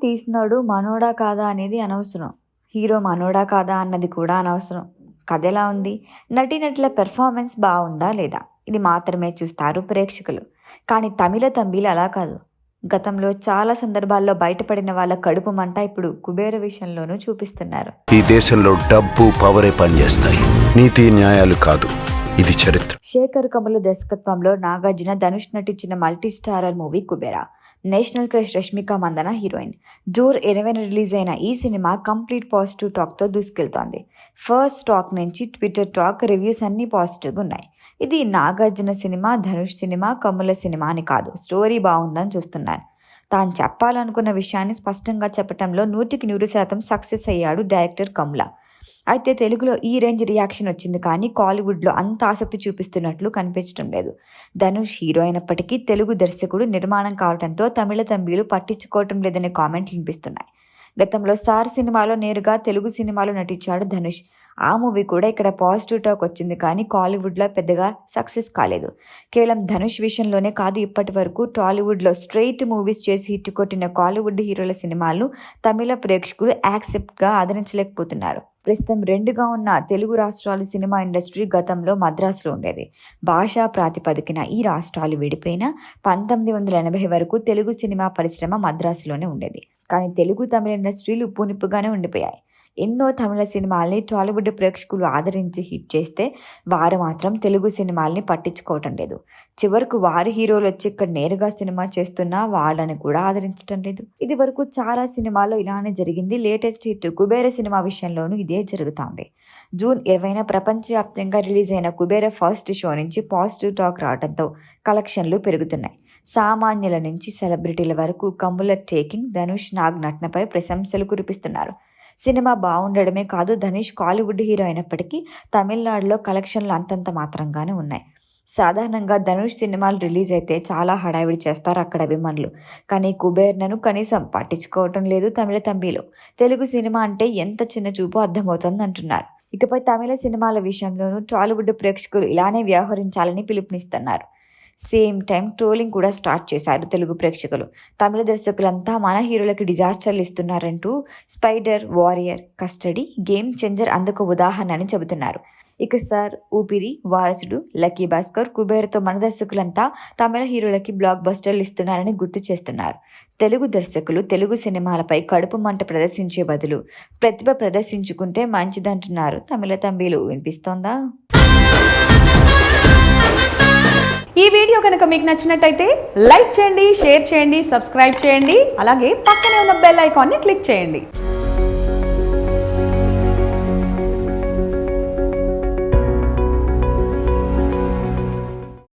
తీసినోడు మనోడా కాదా అనేది అనవసరం. హీరో మనోడా కాదా అన్నది కూడా అనవసరం. కథ ఎలా ఉంది? నటీనటుల పెర్ఫార్మెన్స్ బావుందా లేదా? ఇది మాత్రమే చూస్తారు ప్రేక్షకులు. కానీ తమిళ తంబిలు అలా కాదు. గతంలో చాలా సందర్భాల్లో బయటపడిన వాళ్ళ కడుపు మంట ఇప్పుడు కుబేర విషయంలోనూ చూపిస్తున్నారు. ఈ దేశంలో డబ్బు పవరే పనిచేస్తాయి, నీతి న్యాయాలు కాదు. ఇది చరిత్ర. శేఖర్ కమల దర్శకత్వంలో నాగార్జున, ధనుష్ నటించిన multi starrer movie Kubera. National crush Rashmika Mandanna heroine. June 20న రిలీజ్ అయిన ఈ సినిమా కంప్లీట్ పాజిటివ్ టాక్తో దూసుకెళ్తోంది. ఫస్ట్ టాక్ నుంచి ట్విట్టర్ టాక్, రివ్యూస్ అన్నీ పాజిటివ్గా ఉన్నాయి. ఇది నాగార్జున సినిమా, ధనుష్ సినిమా, కమల సినిమా అని కాదు, స్టోరీ బాగుందని చూస్తున్నారు. తాను చెప్పాలనుకున్న విషయాన్ని స్పష్టంగా చెప్పడంలో 100% సక్సెస్ అయ్యాడు డైరెక్టర్ కమల. అయితే తెలుగులో ఈ రేంజ్ రియాక్షన్ వచ్చింది, కానీ కాలీవుడ్లో అంత ఆసక్తి చూపిస్తున్నట్లు కనిపించడం లేదు. ధనుష్ హీరో అయినప్పటికీ తెలుగు దర్శకుడు నిర్మాణం కావడంతో తమిళ తంబిలు పట్టించుకోవటం లేదనే కామెంట్లు వినిపిస్తున్నాయి. గతంలో సార్ సినిమాలో నేరుగా తెలుగు సినిమాలో నటించాడు ధనుష్. ఆ మూవీ కూడా ఇక్కడ పాజిటివ్ టాక్ వచ్చింది, కానీ కాలీవుడ్లో పెద్దగా సక్సెస్ కాలేదు. కేవలం ధనుష్ విషయంలోనే కాదు, ఇప్పటి వరకు టాలీవుడ్లో స్ట్రెయిట్ మూవీస్ చేసి హిట్ కొట్టిన కాలీవుడ్ హీరోల సినిమాలను తమిళ ప్రేక్షకులు యాక్సెప్ట్గా ఆదరించలేకపోతున్నారు. ప్రస్తుతం రెండుగా ఉన్న తెలుగు రాష్ట్రాల సినిమా ఇండస్ట్రీ గతంలో మద్రాసులో ఉండేది. భాషా ప్రాతిపదికన ఈ రాష్ట్రాలు విడిపోయిన 1980 వరకు తెలుగు సినిమా పరిశ్రమ మద్రాసులోనే ఉండేది. కానీ తెలుగు తమిళ ఇండస్ట్రీలు ఉప్పునిప్పుగానే ఉండిపోయాయి. ఎన్నో తమిళ సినిమాల్ని టాలీవుడ్ ప్రేక్షకులు ఆదరించి హిట్ చేస్తే వారు మాత్రం తెలుగు సినిమాల్ని పట్టించుకోవటం లేదు. చివరకు వారి హీరోలు వచ్చి ఇక్కడ నేరుగా సినిమా చేస్తున్నా వాళ్ళని కూడా ఆదరించడం లేదు. ఇది వరకు చాలా సినిమాల్లో ఇలానే జరిగింది. లేటెస్ట్ హిట్ కుబేర సినిమా విషయంలోనూ ఇదే జరుగుతోంది. జూన్ 20న ప్రపంచవ్యాప్తంగా రిలీజ్ అయిన కుబేర ఫస్ట్ షో నుంచి పాజిటివ్ టాక్ రావడంతో కలెక్షన్లు పెరుగుతున్నాయి. సామాన్యుల నుంచి సెలబ్రిటీల వరకు కమ్ముల టేకింగ్, ధనుష్, నాగ్ నటనపై ప్రశంసలు కురిపిస్తున్నారు. సినిమా బాగుండడమే కాదు, ధనుష్ కాలీవుడ్ హీరో అయినప్పటికీ తమిళనాడులో కలెక్షన్లు అంతంత మాత్రంగానే ఉన్నాయి. సాధారణంగా ధనుష్ సినిమాలు రిలీజ్ అయితే చాలా హడావిడి చేస్తారు అక్కడ అభిమానులు. కానీ కుబేర్నను కనీసం పట్టించుకోవటం లేదు తమిళ తంబిలు. తెలుగు సినిమా అంటే ఎంత చిన్న చూపు అర్థమవుతుంది అంటున్నారు. ఇకపై తమిళ సినిమాల విషయంలోనూ టాలీవుడ్ ప్రేక్షకులు ఇలానే వ్యవహరించాలని పిలుపునిస్తున్నారు. సేమ్ టైం ట్రోలింగ్ కూడా స్టార్ట్ చేశారు తెలుగు ప్రేక్షకులు. తమిళ దర్శకులంతా మన హీరోలకి డిజాస్టర్లు ఇస్తున్నారంటూ స్పైడర్, వారియర్, కస్టడీ, గేమ్ చేంజర్ అందుకు ఉదాహరణ అని చెబుతున్నారు. ఇక సార్, ఊపిరి, వారసుడు, లక్కీ భాస్కర్, కుబేర్తో మన దర్శకులంతా తమిళ హీరోలకి బ్లాక్ బస్టర్లు ఇస్తున్నారని గుర్తు చేస్తున్నారు. తెలుగు దర్శకులు తెలుగు సినిమాలపై కడుపు మంట ప్రదర్శించే బదులు ప్రతిభ ప్రదర్శించుకుంటే మంచిదంటున్నారు తమిళ తంబిలు. వినిపిస్తోందా? ఈ వీడియో కనుక మీకు నచ్చినట్టయితే లైక్ చేయండి, షేర్ చేయండి, సబ్స్క్రైబ్ చేయండి. అలాగే పక్కనే ఉన్న బెల్ ఐకాన్ని క్లిక్ చేయండి.